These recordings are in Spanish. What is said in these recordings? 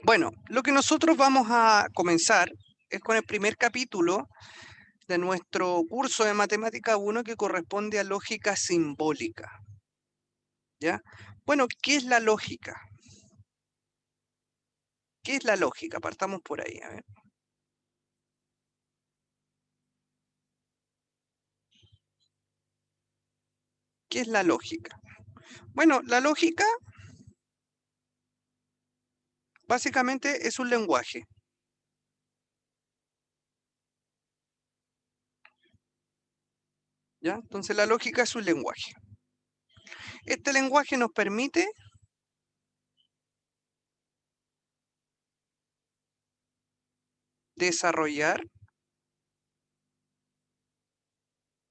Bueno, lo que nosotros vamos a comenzar es con el primer capítulo de nuestro curso de Matemática 1 que corresponde a lógica simbólica. ¿Ya? Bueno, ¿qué es la lógica? ¿Qué es la lógica? Partamos por ahí, a ver. ¿Qué es la lógica? Bueno, la lógica básicamente es un lenguaje. ¿Ya? Entonces la lógica es un lenguaje. Este lenguaje nos permite desarrollar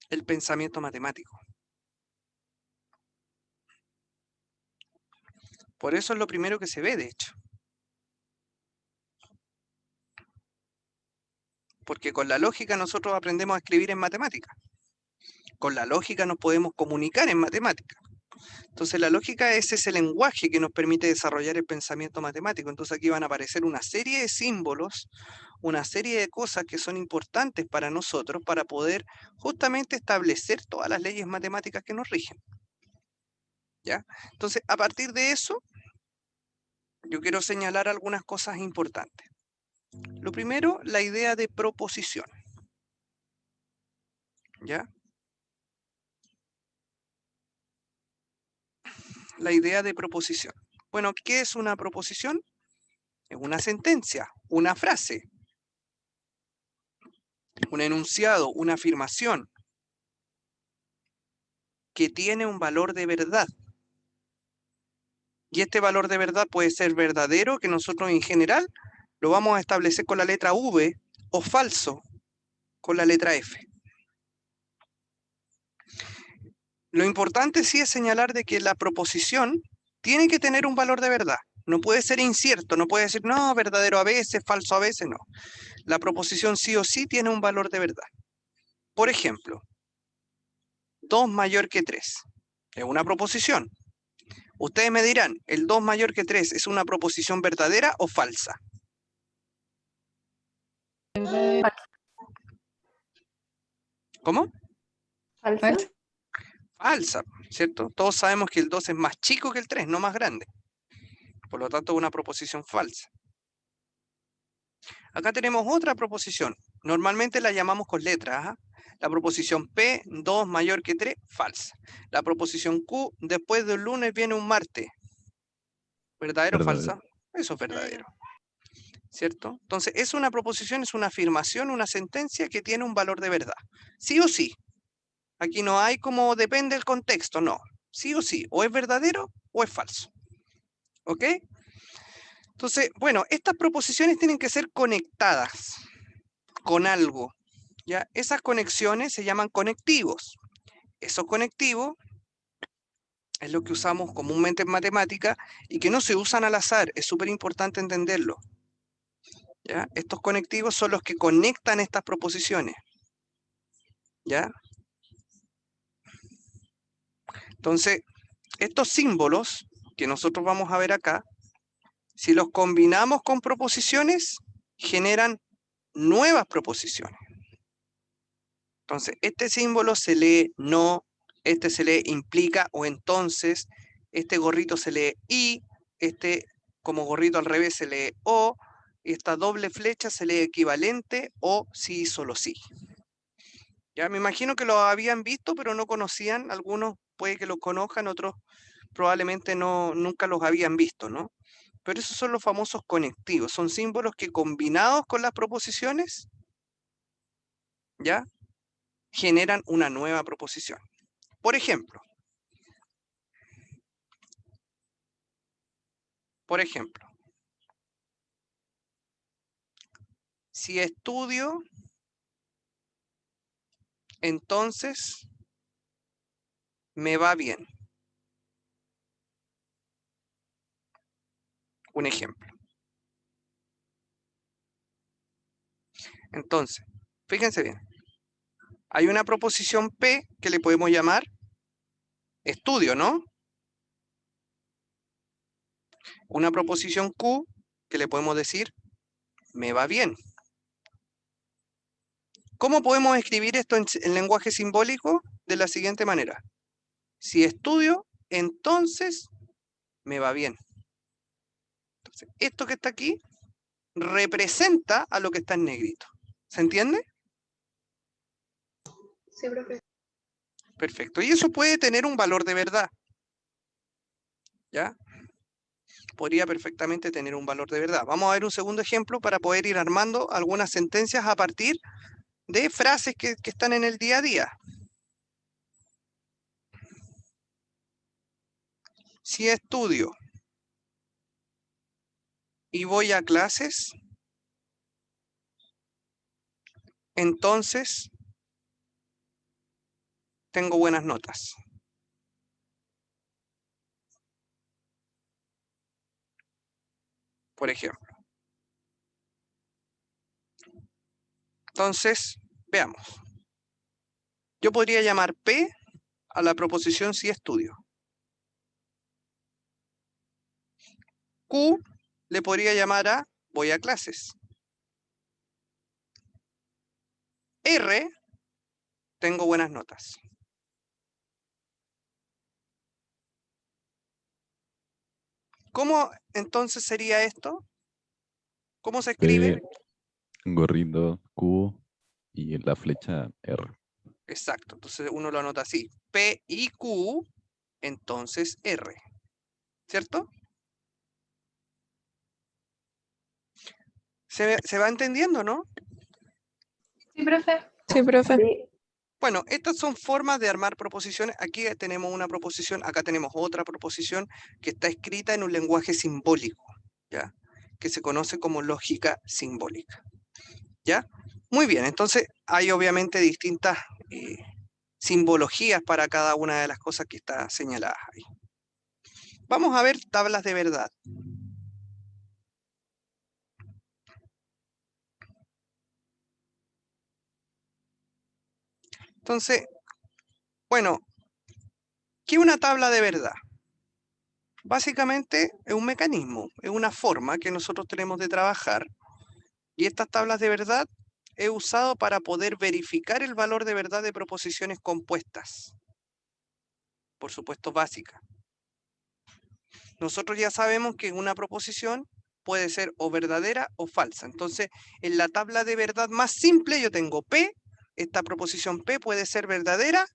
el pensamiento matemático. Por eso es lo primero que se ve, de hecho. Porque con la lógica nosotros aprendemos a escribir en matemáticas. Con la lógica nos podemos comunicar en matemáticas. Entonces la lógica es ese lenguaje que nos permite desarrollar el pensamiento matemático. Entonces aquí van a aparecer una serie de símbolos, una serie de cosas que son importantes para nosotros para poder justamente establecer todas las leyes matemáticas que nos rigen. ¿Ya? Entonces, a partir de eso, yo quiero señalar algunas cosas importantes. Lo primero, la idea de proposición. ¿Ya? La idea de proposición. Bueno, ¿qué es una proposición? Es una sentencia, una frase, un enunciado, una afirmación que tiene un valor de verdad. Y este valor de verdad puede ser verdadero, que nosotros en general lo vamos a establecer con la letra V, o falso con la letra F. Lo importante sí es señalar de que la proposición tiene que tener un valor de verdad. No puede ser incierto, no puede decir, no, verdadero a veces, falso a veces, no. La proposición sí o sí tiene un valor de verdad. Por ejemplo, 2 mayor que 3. Es una proposición. Ustedes me dirán, ¿el 2 mayor que 3 es una proposición verdadera o falsa? ¿Cómo? Falsa. Falsa, ¿cierto? Todos sabemos que el 2 es más chico que el 3, no más grande. Por lo tanto, es una proposición falsa. Acá tenemos otra proposición. Normalmente la llamamos con letras. ¿Ah? La proposición P, 2 mayor que 3, falsa. La proposición Q, después del lunes viene un martes. ¿Verdadero o falsa? Eso es verdadero. ¿Cierto? Entonces, es una proposición, es una afirmación, una sentencia que tiene un valor de verdad. Sí o sí. Aquí no hay como depende del contexto, no. Sí o sí. O es verdadero o es falso. ¿Ok? Entonces, bueno, estas proposiciones tienen que ser conectadas con algo. ¿Ya? Esas conexiones se llaman conectivos. Esos conectivos es lo que usamos comúnmente en matemática y que no se usan al azar. Es súper importante entenderlo. ¿Ya? Estos conectivos son los que conectan estas proposiciones. ¿Ya? Entonces, estos símbolos que nosotros vamos a ver acá, si los combinamos con proposiciones, generan nuevas proposiciones. Entonces, este símbolo se lee no, este se lee implica o entonces, este gorrito se lee y, este como gorrito al revés se lee o, esta doble flecha se lee equivalente o sí, solo sí. Ya me imagino que lo habían visto, pero no conocían, algunos puede que los conozcan, otros probablemente no, nunca los habían visto, ¿no? Pero esos son los famosos conectivos, son símbolos que combinados con las proposiciones, ¿ya? Generan una nueva proposición. Por ejemplo, si estudio, entonces me va bien. Un ejemplo. Entonces, fíjense bien. Hay una proposición P que le podemos llamar estudio, ¿no? Una proposición Q que le podemos decir, me va bien. ¿Cómo podemos escribir esto en lenguaje simbólico? De la siguiente manera. Si estudio, entonces me va bien. Entonces, esto que está aquí representa a lo que está en negrito. ¿Se entiende? Sí, profe. Perfecto. Y eso puede tener un valor de verdad. ¿Ya? Podría perfectamente tener un valor de verdad. Vamos a ver un segundo ejemplo para poder ir armando algunas sentencias a partir de frases que están en el día a día. Si estudio y voy a clases, entonces tengo buenas notas. Por ejemplo. Entonces, veamos. Yo podría llamar P a la proposición si estudio. Q le podría llamar a voy a clases. R, tengo buenas notas. ¿Cómo entonces sería esto? ¿Cómo se escribe? Gorrito Q y la flecha R. Exacto, entonces uno lo anota así. P y Q, entonces R. ¿Cierto? ¿Se va entendiendo, no? Sí, profe. Sí, profe. Sí. Bueno, estas son formas de armar proposiciones. Aquí tenemos una proposición, acá tenemos otra proposición que está escrita en un lenguaje simbólico, ¿ya? Que se conoce como lógica simbólica, ¿ya? Muy bien, entonces hay obviamente distintas simbologías para cada una de las cosas que está señaladas ahí. Vamos a ver tablas de verdad. Entonces, bueno, ¿qué es una tabla de verdad? Básicamente es un mecanismo, es una forma que nosotros tenemos de trabajar, y estas tablas de verdad he usado para poder verificar el valor de verdad de proposiciones compuestas, por supuesto básicas. Nosotros ya sabemos que una proposición puede ser o verdadera o falsa. Entonces, en la tabla de verdad más simple yo tengo P, esta proposición P puede ser verdadera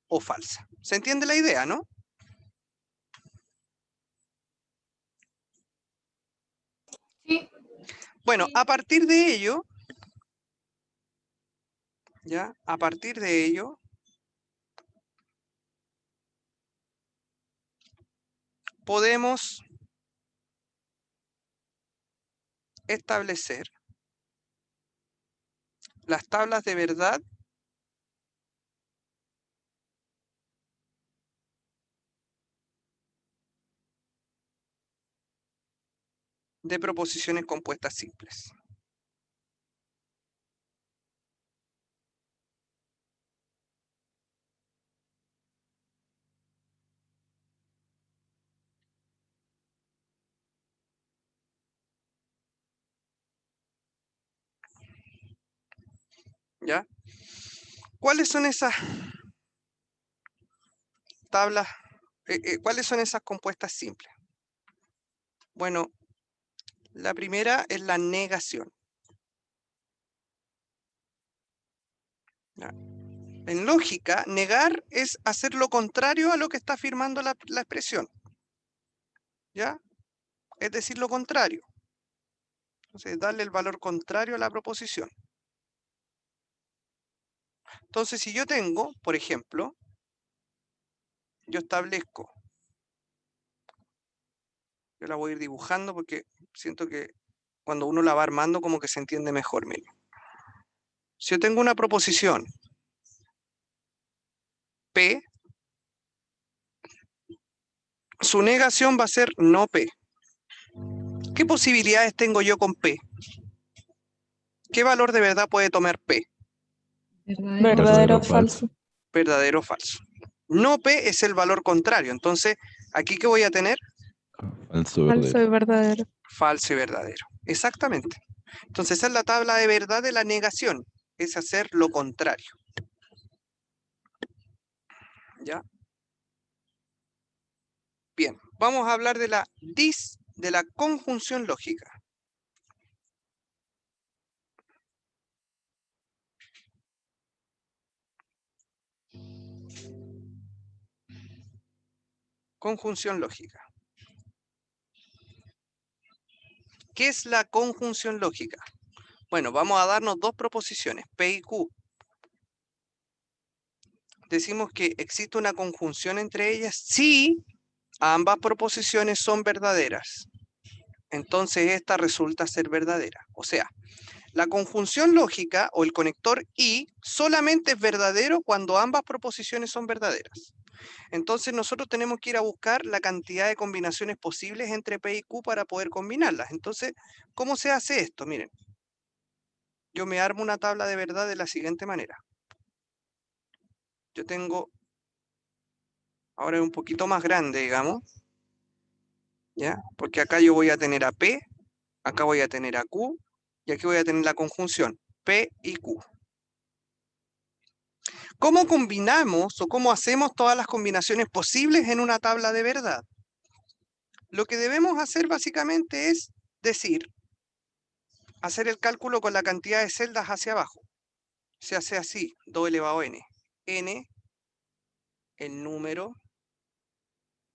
o falsa. ¿Se entiende la idea, no? Sí. Bueno, Sí. a partir de ello, ¿ya? A partir de ello, podemos establecer las tablas de verdad de proposiciones compuestas simples. ¿Ya? ¿Cuáles son esas tablas? ¿Cuáles son esas compuestas simples? Bueno, la primera es la negación. ¿Ya? En lógica, negar es hacer lo contrario a lo que está afirmando la expresión. ¿Ya? Es decir, lo contrario. Entonces, darle el valor contrario a la proposición. Entonces, si yo tengo, por ejemplo, yo establezco, yo la voy a ir dibujando porque siento que cuando uno la va armando como que se entiende mejor. Miren. Si yo tengo una proposición P, su negación va a ser no P. ¿Qué posibilidades tengo yo con P? ¿Qué valor de verdad puede tomar P? Verdadero o falso. Verdadero o falso. No P es el valor contrario. Entonces, ¿aquí qué voy a tener? Falso Falso verdadero. y verdadero. falso y verdadero. Exactamente. Entonces esa es la tabla de verdad de la negación. Es hacer lo contrario. ¿Ya? Bien, vamos a hablar de la conjunción lógica. Conjunción lógica. ¿Qué es la conjunción lógica? Bueno, vamos a darnos dos proposiciones, P y Q. Decimos que existe una conjunción entre ellas si ambas proposiciones son verdaderas. Entonces esta resulta ser verdadera. O sea, la conjunción lógica o el conector y solamente es verdadero cuando ambas proposiciones son verdaderas. Entonces nosotros tenemos que ir a buscar la cantidad de combinaciones posibles entre P y Q para poder combinarlas. Entonces, ¿cómo se hace esto? Miren, yo me armo una tabla de verdad de la siguiente manera. Yo tengo, ahora es un poquito más grande, digamos, ¿ya? Porque acá yo voy a tener a P, acá voy a tener a Q, y aquí voy a tener la conjunción P y Q. ¿Cómo combinamos o cómo hacemos todas las combinaciones posibles en una tabla de verdad? Lo que debemos hacer básicamente es decir, hacer el cálculo con la cantidad de celdas hacia abajo. Se hace así, 2 elevado a n. N, el número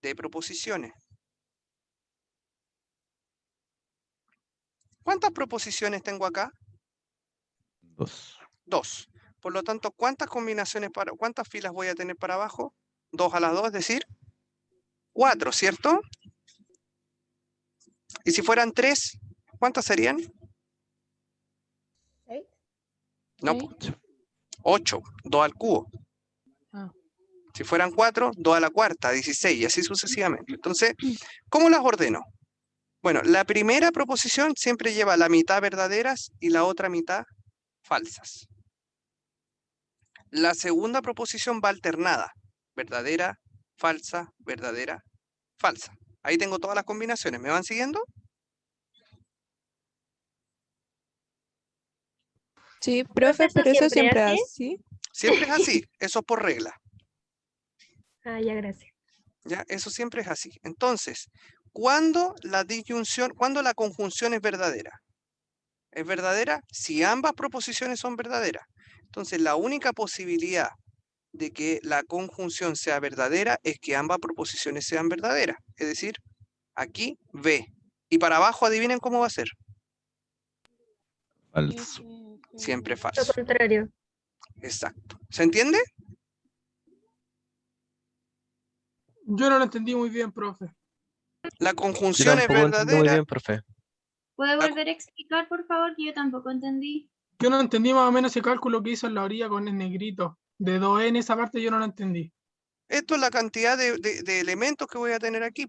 de proposiciones. ¿Cuántas proposiciones tengo acá? 2. 2. Por lo tanto, ¿cuántas filas voy a tener para abajo? 2 a la 2, es decir, 4, ¿cierto? Y si fueran 3, ¿cuántas serían? 6. No, Sí. 8, 2 al cubo. Ah. Si fueran 4, 2 a la cuarta, 16, y así sucesivamente. Entonces, ¿cómo las ordeno? Bueno, la primera proposición siempre lleva la mitad verdaderas y la otra mitad falsas. La segunda proposición va alternada. Verdadera, falsa, verdadera, falsa. Ahí tengo todas las combinaciones. ¿Me van siguiendo? Sí, profe, ¿Eso pero eso siempre siempre así? así. Siempre es así. Eso es por regla. Ah, ya, gracias. ¿Ya? Eso siempre es así. Entonces, ¿cuándo la conjunción es verdadera? Es verdadera si ambas proposiciones son verdaderas. Entonces, la única posibilidad de que la conjunción sea verdadera es que ambas proposiciones sean verdaderas. Es decir, aquí B. Y para abajo, adivinen cómo va a ser. Falso. Siempre Lo falso. contrario. Exacto. ¿Se entiende? Yo no lo entendí muy bien, profe. La Yo conjunción es tampoco entiendo muy verdadera. bien, profe. ¿Puede La- volver a explicar, por favor? Que yo tampoco entendí. Yo no entendí más o menos ese cálculo que hizo en la orilla con el negrito. De 2n, esa parte yo no la entendí. Esto es la cantidad de elementos que voy a tener aquí.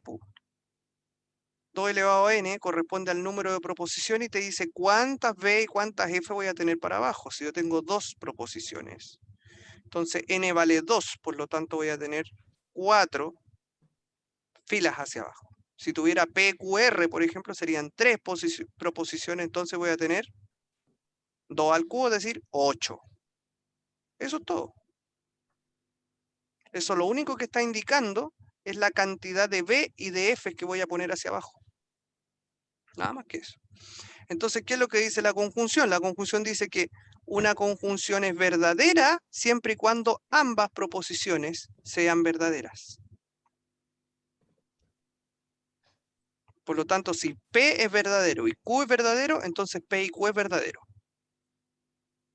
2 elevado a n corresponde al número de proposiciones y te dice cuántas B y cuántas F voy a tener para abajo. Si yo tengo 2 proposiciones. Entonces n vale 2, por lo tanto voy a tener 4 filas hacia abajo. Si tuviera PQR, por ejemplo, serían 3 proposiciones, entonces voy a tener 2 al cubo, es decir, 8. Eso es todo. Eso lo único que está indicando es la cantidad de B y de F que voy a poner hacia abajo. Nada más que eso. Entonces, ¿qué es lo que dice la conjunción? La conjunción dice que una conjunción es verdadera siempre y cuando ambas proposiciones sean verdaderas. Por lo tanto, si P es verdadero y Q es verdadero, entonces P y Q es verdadero.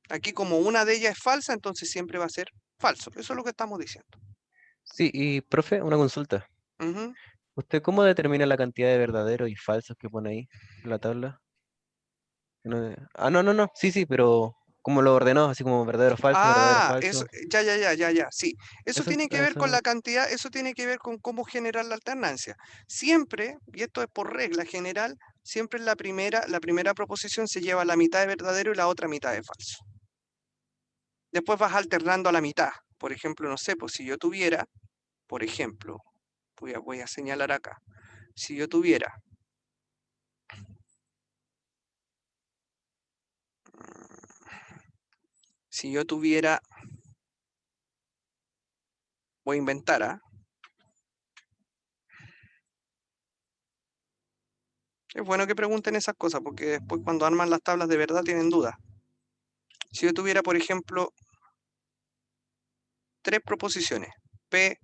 Aquí como una de ellas es falsa, entonces siempre va a ser falso. Eso es lo que estamos diciendo. Sí, y profe, una consulta. Ujú. ¿Usted cómo determina la cantidad de verdaderos y falsos que pone ahí en la tabla? No. Sí, pero ¿cómo lo ordenó? Así como verdadero, Ah, eso, falso. ya, sí. Eso Eso, tiene que ver con eso. la cantidad, eso tiene que ver con cómo generar la alternancia. Siempre, y esto es por regla general, siempre en la primera proposición se lleva la mitad de verdadero y la otra mitad de falso. Después vas alternando a la mitad. Por ejemplo, no sé, pues si yo tuviera, por ejemplo, voy a señalar acá. Si yo tuviera Si yo tuviera, voy a inventar, ¿ah? Es bueno que pregunten esas cosas, porque después cuando arman las tablas de verdad tienen dudas. Si yo tuviera, por ejemplo, 3 proposiciones, P,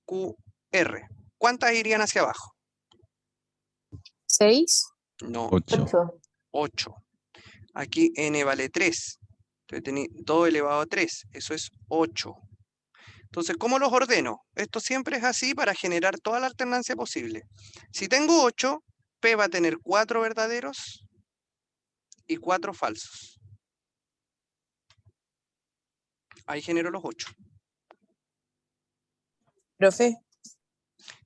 Q, R, ¿cuántas irían hacia abajo? 6. No, 8. 8. Aquí n vale 3. Entonces tenéis 2 elevado a 3. Eso es 8. Entonces, ¿cómo los ordeno? Esto siempre es así para generar toda la alternancia posible. Si tengo 8, P va a tener 4 verdaderos y 4 falsos. Ahí genero los 8. Profe,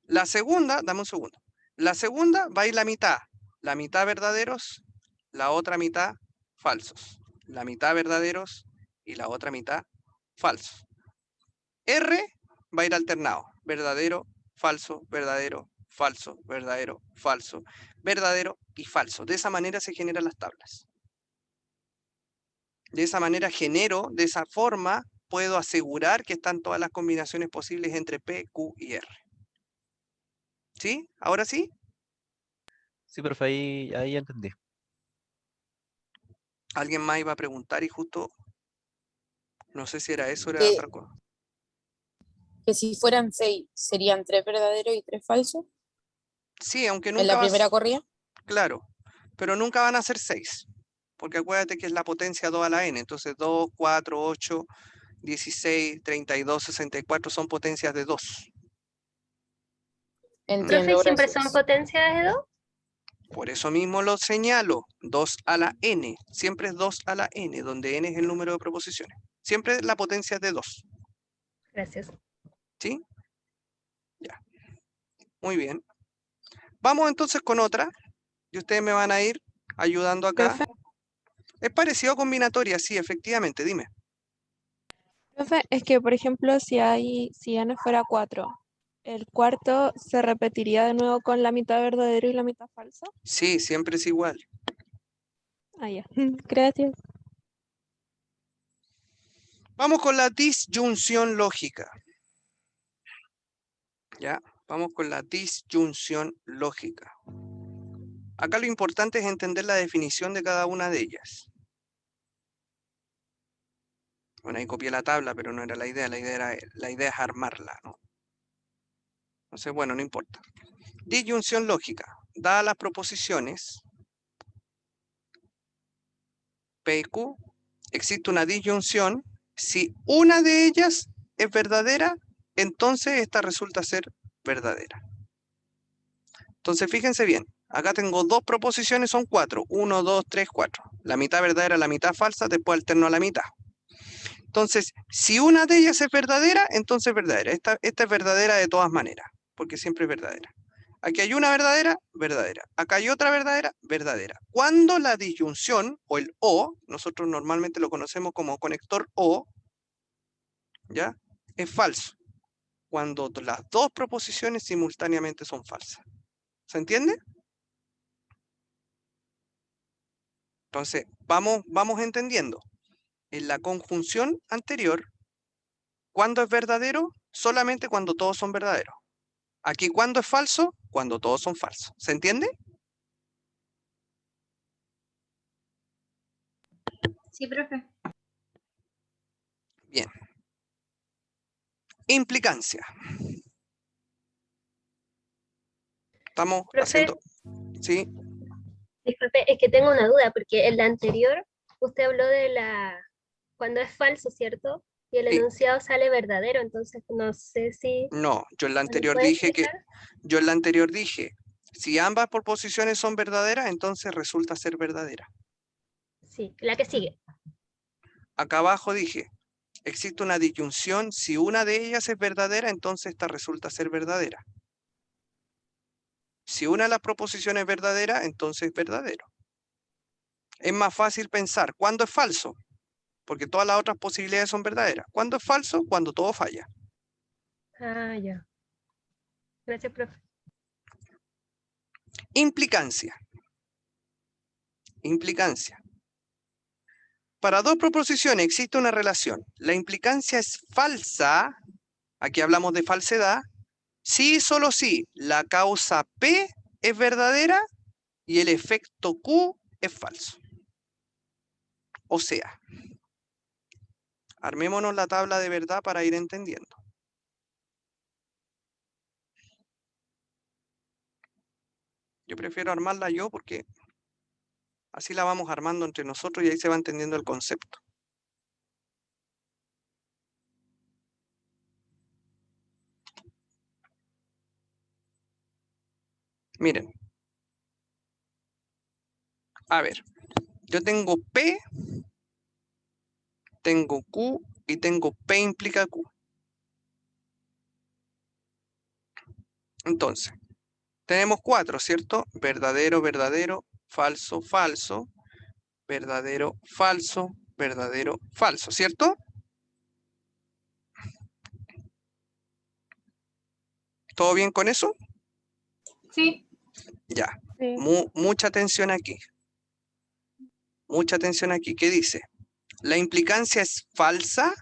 La segunda, dame un segundo. La segunda va a ir la mitad. La mitad verdaderos, la otra mitad falsos. La mitad verdaderos y la otra mitad falsos. R va a ir alternado. Verdadero, falso, verdadero, falso, verdadero, falso, verdadero y falso. De esa manera se generan las tablas. De esa manera genero, de esa forma, puedo asegurar que están todas las combinaciones posibles entre P, Q y R. ¿Sí? ¿Ahora sí? Sí, profe, ahí ya entendí. Alguien más iba a preguntar y justo, no sé si era eso o era que, otra cosa. que si fueran 6, serían 3 verdaderos y 3 falsos Sí, aunque en nunca la primera vas, corrida. claro, pero nunca van a ser 6, porque acuérdate que es la potencia 2 a la n, entonces 2, 4, 8, 16, 32, 64 son potencias de 2. Profe, ¿y Entiendo, siempre son gracias. potencias de 2? Por eso mismo lo señalo, 2 a la n, siempre es 2 a la n, donde n es el número de proposiciones. Siempre la potencia es de 2, Gracias. ¿sí? Ya, muy bien. Vamos entonces con otra, y ustedes me van a ir ayudando acá. Profe, Es parecido a combinatoria, sí, efectivamente, dime. profe, es que por ejemplo, si n fuera 4, ¿el cuarto se repetiría de nuevo con la mitad verdadero y la mitad falso? Sí, siempre es igual. Ah, ya. Gracias. Vamos con la disyunción lógica. ¿Ya? Vamos con la disyunción lógica. Acá lo importante es entender la definición de cada una de ellas. Bueno, ahí copié la tabla, pero no era la idea es armarla, ¿no? Entonces, bueno, no importa. Disyunción lógica. Dadas las proposiciones P y Q, existe una disyunción. Si una de ellas es verdadera, entonces esta resulta ser verdadera. Entonces, fíjense bien. Acá tengo 2 proposiciones, son 4. 1, 2, 3, 4. La mitad verdadera, la mitad falsa, después alterno a la mitad. Entonces, si una de ellas es verdadera, entonces es verdadera. Esta es verdadera de todas maneras, porque siempre es verdadera. Aquí hay una verdadera, verdadera. Acá hay otra verdadera, verdadera. Cuando la disyunción, o el O, nosotros normalmente lo conocemos como conector O, ¿ya? Es falso. Cuando las 2 proposiciones simultáneamente son falsas. ¿Se entiende? Entonces, vamos entendiendo. En la conjunción anterior, ¿cuándo es verdadero? Solamente cuando todos son verdaderos. Aquí, ¿cuándo es falso? Cuando todos son falsos. ¿Se entiende? Sí, profe. Bien. Implicancia. Estamos Profe, haciendo... ¿Sí? disculpe, es que tengo una duda, porque en la anterior usted habló de cuando es falso, ¿cierto? Y el Sí. enunciado sale verdadero, entonces no sé si No, yo en la me lo anterior puede dije que... explicar. Yo en la anterior dije, si ambas proposiciones son verdaderas, entonces resulta ser verdadera. Sí, la que sigue. Acá abajo dije, existe una disyunción, si una de ellas es verdadera, entonces esta resulta ser verdadera. Si una de las proposiciones es verdadera, entonces es verdadero. Es más fácil pensar, ¿cuándo es falso? Porque todas las otras posibilidades son verdaderas. ¿Cuándo es falso? Cuando todo falla. Ah, ya. Gracias, profe. Implicancia. Implicancia. para dos proposiciones existe una relación. La implicancia es falsa, aquí hablamos de falsedad, si y solo si la causa P es verdadera y el efecto Q es falso. O sea, armémonos la tabla de verdad para ir entendiendo. Yo prefiero armarla yo porque así la vamos armando entre nosotros y ahí se va entendiendo el concepto. Miren. A ver, yo tengo P, tengo Q y tengo P implica Q. Entonces, tenemos 4, ¿cierto? Verdadero, verdadero, falso, falso, verdadero, falso, verdadero, falso, ¿cierto? ¿Todo bien con eso? Sí. Ya. Sí. Mucha atención aquí. Mucha atención aquí. ¿Qué dice? La implicancia es falsa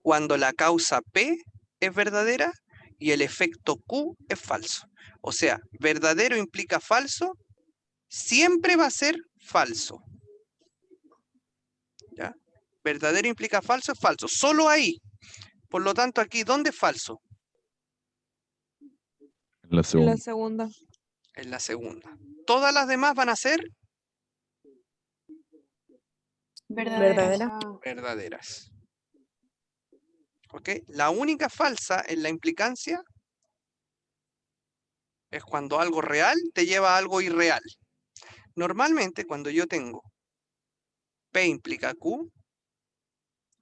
cuando la causa P es verdadera y el efecto Q es falso. O sea, verdadero implica falso, siempre va a ser falso. ¿Ya? Verdadero implica falso, es falso. Solo ahí. Por lo tanto, aquí, ¿dónde es falso? En la En segunda. la segunda. En la segunda. Todas las demás van a ser Verdadera. verdaderas. ¿Ok? La única falsa en la implicancia es cuando algo real te lleva a algo irreal. Normalmente, cuando yo tengo P implica Q,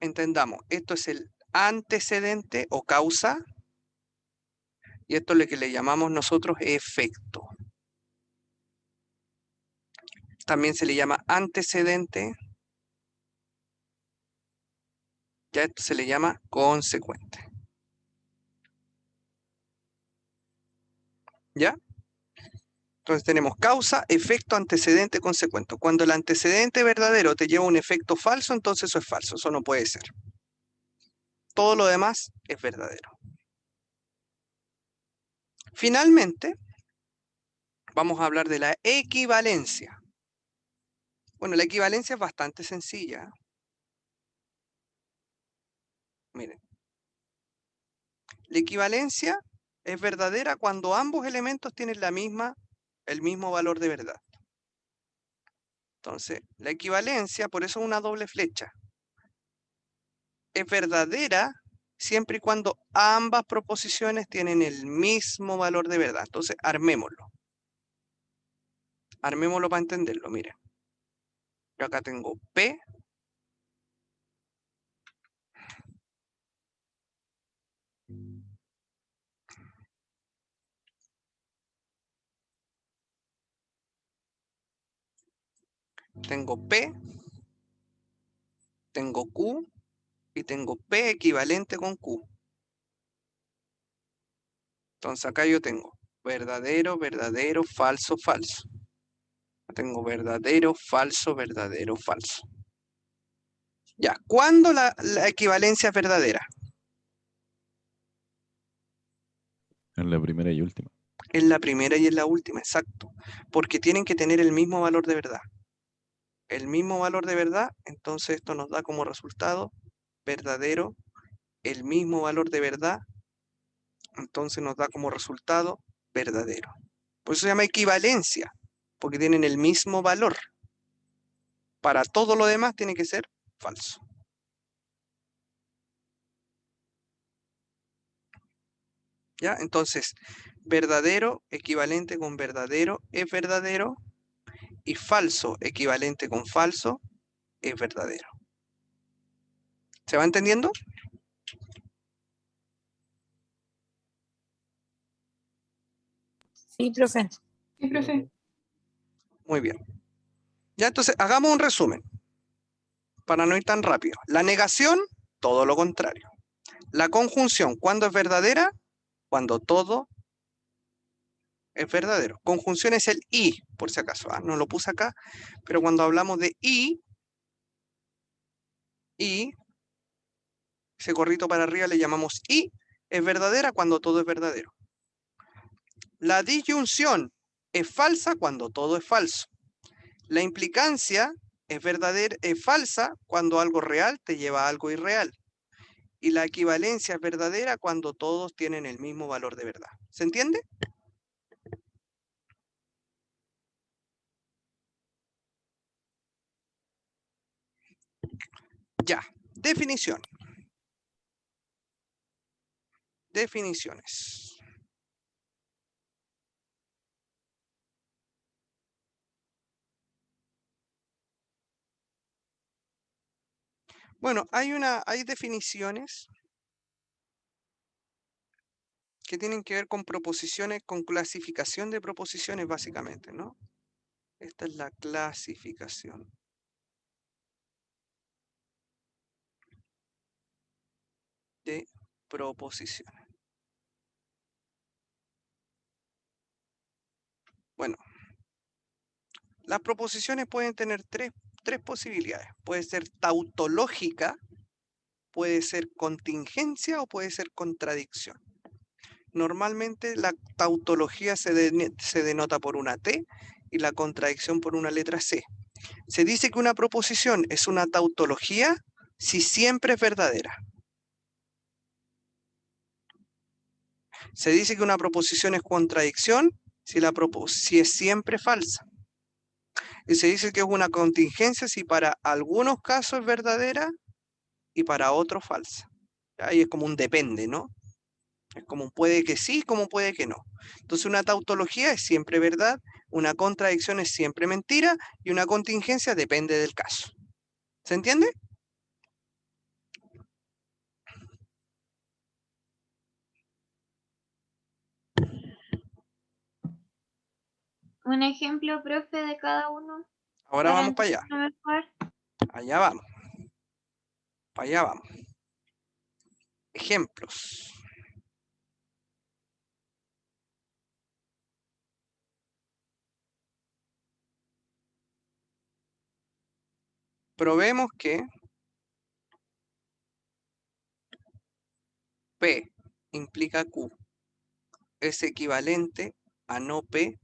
entendamos, esto es el antecedente o causa, y esto es lo que le llamamos nosotros efecto. También se le llama antecedente, ya esto se le llama consecuente. ¿Ya? Entonces tenemos causa, efecto, antecedente, consecuente. Cuando el antecedente verdadero te lleva a un efecto falso, entonces eso es falso, eso no puede ser. Todo lo demás es verdadero. Finalmente, vamos a hablar de la equivalencia. Bueno, la equivalencia es bastante sencilla. Miren. La equivalencia es verdadera cuando ambos elementos tienen el mismo valor de verdad. Entonces, la equivalencia, por eso es una doble flecha. Es verdadera siempre y cuando ambas proposiciones tienen el mismo valor de verdad. Entonces, armémoslo. Armémoslo para entenderlo, miren. Yo acá tengo P. Tengo P. Tengo Q. Y tengo P equivalente con Q. Entonces acá yo tengo verdadero, verdadero, falso, falso. Tengo verdadero, falso, verdadero, falso. Ya, ¿cuándo la equivalencia es verdadera? En la primera y última. En la primera y en la última, exacto. Porque tienen que tener el mismo valor de verdad. El mismo valor de verdad, entonces esto nos da como resultado verdadero, el mismo valor de verdad, entonces nos da como resultado verdadero. Por eso se llama equivalencia, porque tienen el mismo valor. Para todo lo demás tiene que ser falso. ¿Ya? Entonces, verdadero equivalente con verdadero es verdadero y falso equivalente con falso es verdadero. ¿Se va entendiendo? Sí, profe. Sí, profe. Muy bien. Ya, entonces, hagamos un resumen para no ir tan rápido. La negación, todo lo contrario. La conjunción, ¿cuándo es verdadera? Cuando todo es verdadero. Conjunción es el y, por si acaso. No lo puse acá, pero cuando hablamos de y, Y ese gorrito para arriba le llamamos y, es verdadera cuando todo es verdadero. La disyunción es falsa cuando todo es falso. La implicancia es verdadera, es falsa cuando algo real te lleva a algo irreal. Y la equivalencia es verdadera cuando todos tienen el mismo valor de verdad. ¿Se entiende? Ya. Definición. Definiciones. Bueno, hay definiciones que tienen que ver con proposiciones, con clasificación de proposiciones básicamente, ¿no? Esta es la clasificación. De proposiciones. Bueno, las proposiciones pueden tener tres posibilidades. Puede ser tautológica, puede ser contingencia o puede ser contradicción. Normalmente la tautología se denota por una T y la contradicción por una letra C. Se dice que una proposición es una tautología si siempre es verdadera. Se dice que una proposición es contradicción si es siempre falsa. Y se dice que es una contingencia si para algunos casos es verdadera y para otros falsa. Ahí es como un depende, ¿no? Es como un puede que sí, como puede que no. Entonces una tautología es siempre verdad, una contradicción es siempre mentira y una contingencia depende del caso. ¿Se entiende? Un ejemplo, profe, de cada uno. Ahora para vamos para allá. entenderlo mejor. Allá vamos. Para allá vamos. Ejemplos. Probemos que P implica Q es equivalente a no P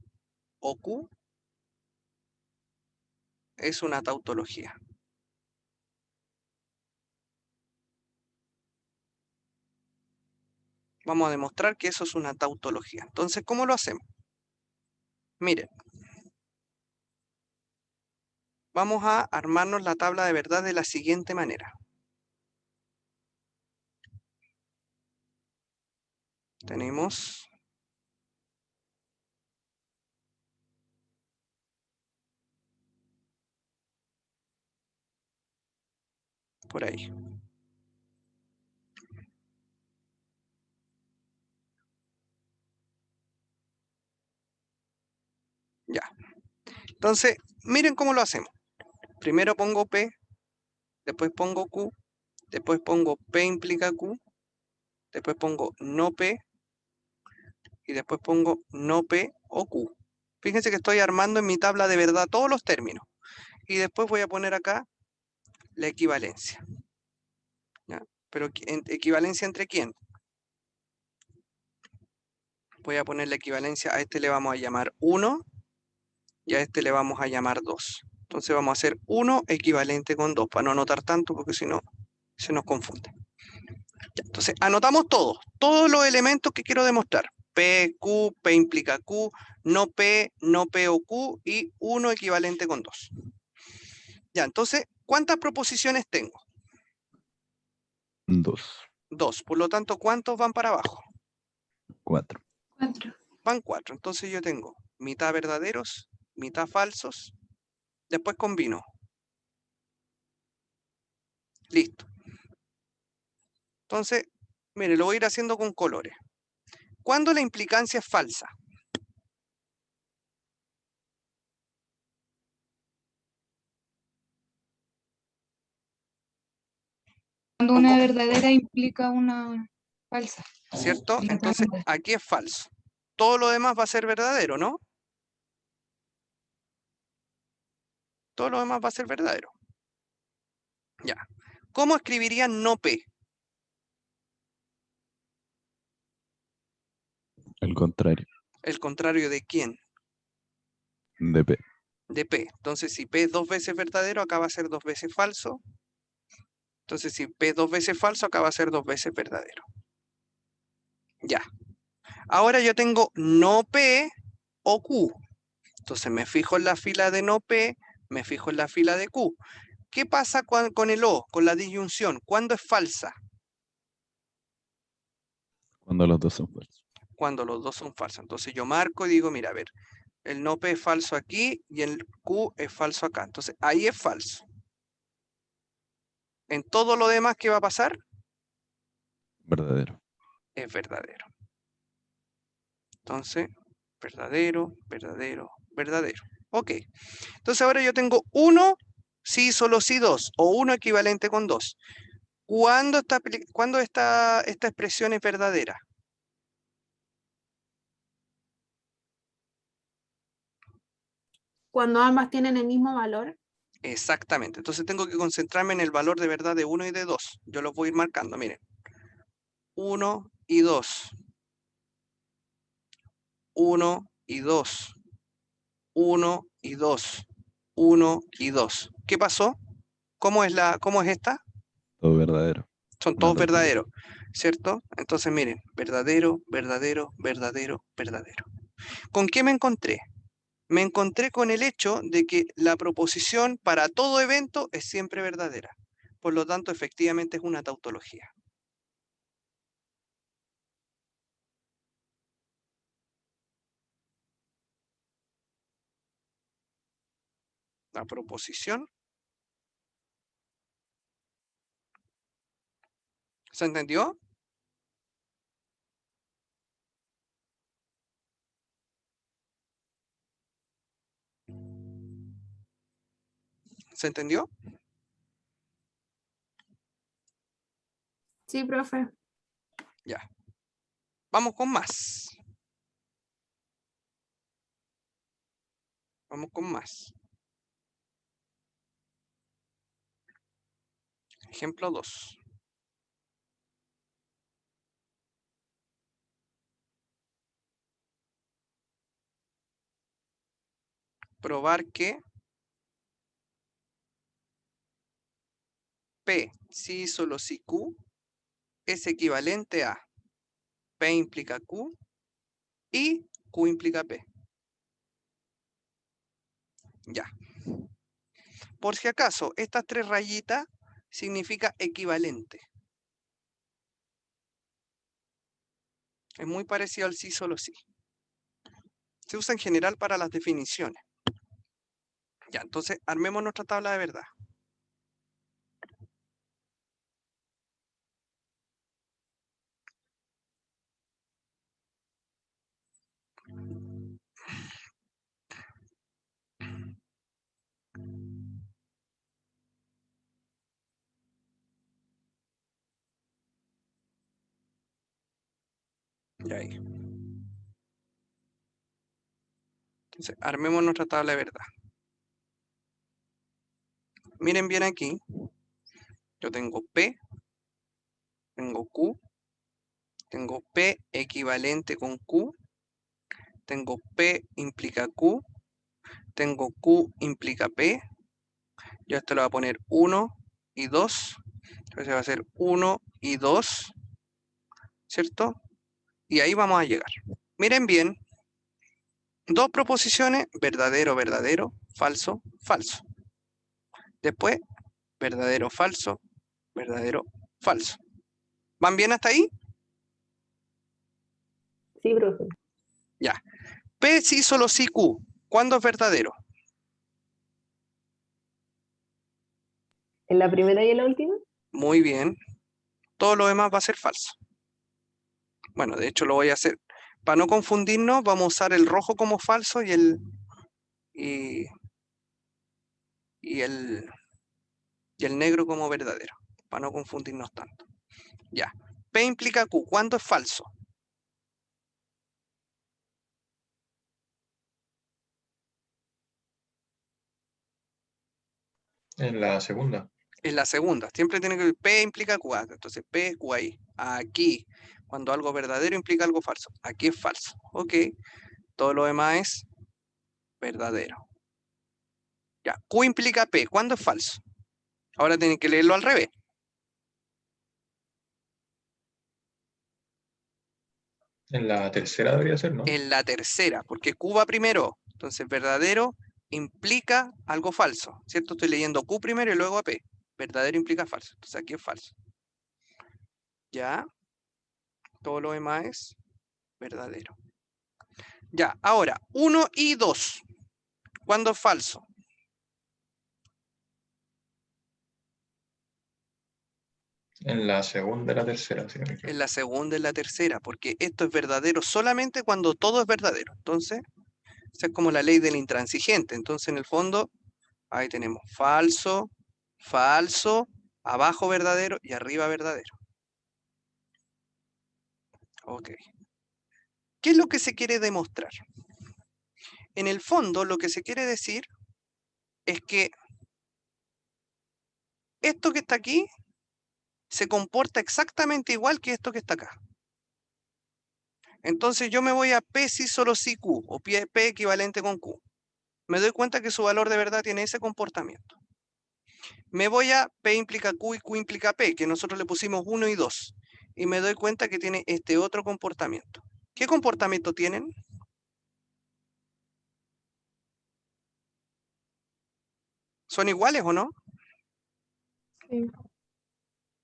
o Q es una tautología. Vamos a demostrar que eso es una tautología. Entonces, ¿cómo lo hacemos? Miren. Vamos a armarnos la tabla de verdad de la siguiente manera. Tenemos por ahí. Ya. Entonces, miren cómo lo hacemos. Primero pongo P, después pongo Q, después pongo P implica Q, después pongo no P y después pongo no P o Q. Fíjense que estoy armando en mi tabla de verdad todos los términos. Y después voy a poner acá la equivalencia. ¿Ya? Pero ¿equivalencia entre quién? Voy a poner la equivalencia, a este le vamos a llamar 1 y a este le vamos a llamar 2. Entonces vamos a hacer 1 equivalente con 2, para no anotar tanto porque si no se nos confunde. Ya, entonces anotamos todos los elementos que quiero demostrar. P, Q, P implica Q, no P o Q y 1 equivalente con 2. Ya, entonces, ¿cuántas proposiciones tengo? 2, 2. Por lo tanto, ¿cuántos van para abajo? 4. 4. Van 4. Entonces yo tengo mitad verdaderos, mitad falsos. Después combino. Listo. Entonces, mire, lo voy a ir haciendo con colores. ¿Cuándo la implicancia es falsa? Cuando una verdadera implica una falsa. ¿Cierto? Entonces, aquí es falso. Todo lo demás va a ser verdadero, ¿no? Todo lo demás va a ser verdadero. Ya. ¿Cómo escribirían no P? El contrario. ¿El contrario de quién? De P. De P. Entonces, si P es 2 veces verdadero, acá va a ser 2 veces falso. Entonces, si P es 2 veces falso, acá va a ser 2 veces verdadero. Ya. Ahora yo tengo no P o Q. Entonces me fijo en la fila de no P, me fijo en la fila de Q. ¿Qué pasa con el O, con la disyunción? ¿Cuándo es falsa? Cuando los dos son falsos. Cuando los dos son falsos. Entonces yo marco y digo, mira, a ver, el no P es falso aquí y el Q es falso acá. Entonces ahí es falso. En todo lo demás, ¿qué va a pasar? Verdadero. Es verdadero. Entonces, verdadero, verdadero, verdadero. Ok. Entonces ahora yo tengo 1, sí, solo sí, 2, o 1 equivalente con 2. ¿Cuándo esta expresión es verdadera? Cuando ambas tienen el mismo valor. Exactamente. Entonces tengo que concentrarme en el valor de verdad de 1 y de 2. Yo los voy a ir marcando, miren. 1 y 2. 1 y 2. 1 y 2. 1 y 2. ¿Qué pasó? ¿Cómo es esta? Todo verdadero. Son Una todos tautología. verdaderos, ¿cierto? Entonces miren, verdadero, verdadero, verdadero, verdadero. ¿Con qué me encontré? Me encontré con el hecho de que la proposición para todo evento es siempre verdadera. Por lo tanto, efectivamente es una tautología. La proposición. ¿Se entendió? ¿Se entendió? Sí, profe. Ya. Vamos con más. Vamos con más. Ejemplo 2. Probar que P, sí, solo si Q, es equivalente a P implica Q y Q implica P. Ya. Por si acaso, estas 3 rayitas significa equivalente. Es muy parecido al sí, solo sí. Se usa en general para las definiciones. Ya, entonces armemos nuestra tabla de verdad. Y ahí. Entonces, armemos nuestra tabla de verdad. Miren bien aquí. Yo tengo P, tengo Q, tengo P equivalente con Q, tengo P implica Q, tengo Q implica P. Yo esto lo voy a poner 1 y 2. Entonces va a ser 1 y 2, ¿cierto? Y ahí vamos a llegar. Miren bien. 2 proposiciones, verdadero, verdadero, falso, falso. Después, verdadero, falso, verdadero, falso. ¿Van bien hasta ahí? Sí, profe. Ya. P sí, solo sí, Q. ¿Cuándo es verdadero? ¿En la primera y en la última? Muy bien. Todo lo demás va a ser falso. Bueno, de hecho lo voy a hacer. Para no confundirnos, vamos a usar el rojo como falso y el negro como verdadero. Para no confundirnos tanto. Ya. P implica Q. ¿Cuándo es falso? En la segunda. Es la segunda. Siempre tiene que P implica Q. Entonces P es Q ahí. Aquí. Cuando algo verdadero implica algo falso. Aquí es falso. Ok. Todo lo demás es verdadero. Ya. Q implica P. ¿Cuándo es falso? Ahora tienen que leerlo al revés. En la tercera debería ser, ¿no? En la tercera, porque Q va primero. Entonces, verdadero implica algo falso, ¿cierto? Estoy leyendo Q primero y luego a P. Verdadero implica falso. Entonces, aquí es falso. Ya. Todo lo demás es verdadero. Ya, ahora, 1 y 2. ¿Cuándo es falso? En la segunda y la tercera, si no me equivoco. En la segunda y la tercera, porque esto es verdadero solamente cuando todo es verdadero. Entonces, esa es como la ley del intransigente. Entonces, en el fondo, ahí tenemos falso, falso, abajo verdadero y arriba verdadero. Ok. ¿Qué es lo que se quiere demostrar? En el fondo, lo que se quiere decir es que esto que está aquí se comporta exactamente igual que esto que está acá. Entonces yo me voy a P si solo si Q, o P equivalente con Q. Me doy cuenta que su valor de verdad tiene ese comportamiento. Me voy a P implica Q y Q implica P, que nosotros le pusimos 1 y 2. Y me doy cuenta que tiene este otro comportamiento. ¿Qué comportamiento tienen? ¿Son iguales o no? Sí.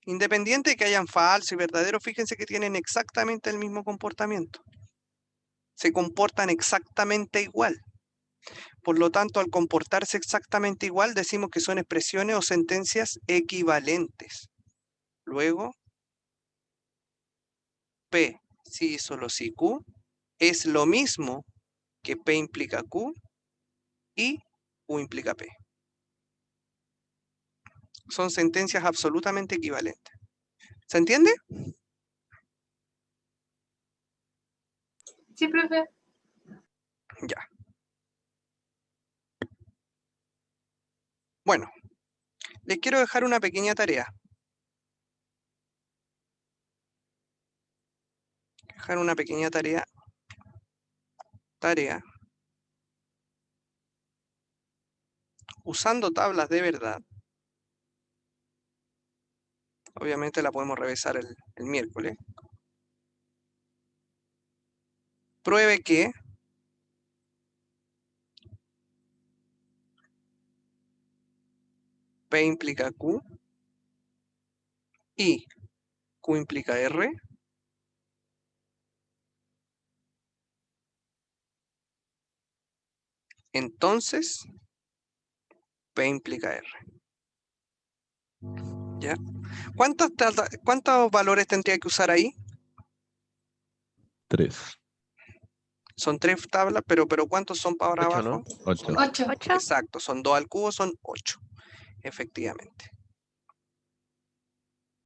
Independiente de que hayan falso y verdadero, fíjense que tienen exactamente el mismo comportamiento. Se comportan exactamente igual. Por lo tanto, al comportarse exactamente igual, decimos que son expresiones o sentencias equivalentes. Luego, P si solo si Q es lo mismo que P implica Q y Q implica P. Son sentencias absolutamente equivalentes. ¿Se entiende? Sí, profe. Ya. Bueno, les quiero dejar una pequeña tarea. Dejar una pequeña tarea. Usando tablas de verdad. Obviamente la podemos revisar el miércoles. Pruebe que P implica Q y Q implica R. Entonces, P implica R. ¿Ya? ¿Cuántos valores tendría que usar ahí? 3. Son 3 tablas, pero ¿cuántos son para ahora 8, abajo? ¿no? 8. 8. Exacto, son 2 al cubo, son 8. Efectivamente.